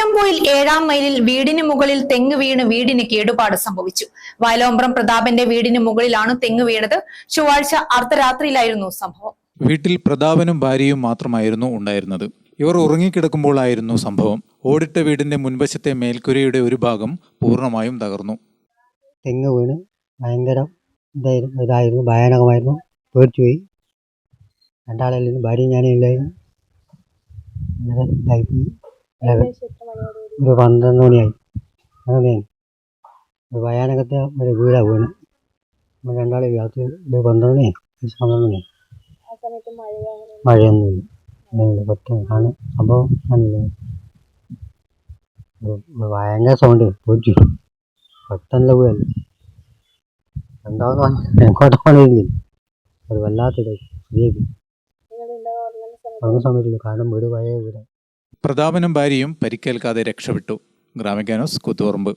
ചിറയൻകോയിൽ 7-ാം മൈലിൽ വീടിന് മുകളിൽ തെങ്ങ് വീണ് വീടിന് കേടുപാട് സംഭവിച്ചു. വയലോമ്പ്രം പ്രതാപന്റെ വീടിന് മുകളിലാണ് തെങ്ങ് വീണത്. ചൊവ്വാഴ്ച അർദ്ധരാത്രിയിലായിരുന്നു സംഭവം. വീട്ടിൽ പ്രതാപനും ഭാര്യയും മാത്രമായിരുന്നു ഉണ്ടായിരുന്നത്. ഇവർ ഉറങ്ങിക്കിടക്കുമ്പോഴായിരുന്നു സംഭവം. ഓടിട്ട വീടിന്റെ മുൻവശത്തെ മേൽക്കുരയുടെ ഒരു ഭാഗം പൂർണ്ണമായും തകർന്നു. തെങ്ങ് വീണ് ഭയങ്കര ഇതായിരുന്നു, ഭയാനകമായിരുന്നു. പേടിച്ചുപോയി. രണ്ടാളെല്ലാം ഭാര്യയും ഞാനും ഇല്ലായിരുന്നു. ഇതായിപ്പോയി. ഒരു 12 മണിയായി. ഭയാനകത്തെ ഒരു വീടാണ് വീണ്. രണ്ടാളെ രാത്രി 12 മണിയായി. മഴയൊന്നുമില്ല. പെട്ടെന്ന് സംഭവം കാണില്ല. ഭയങ്കര സൗണ്ട്. പേടിച്ചു. പെട്ടെന്നുള്ള വീടല്ല. എന്താണെന്ന് എങ്ങോട്ടാണെങ്കിലും അത് വല്ലാത്തത്. ഉറങ്ങുന്ന സമയത്തില്ല. കാരണം വീട് പഴയ വീട്. പ്രതാപനും ഭാര്യയും പരിക്കേൽക്കാതെ രക്ഷപ്പെട്ടു. ഗ്രാമിക ന്യൂസ്, കൂത്തുപറമ്പ്.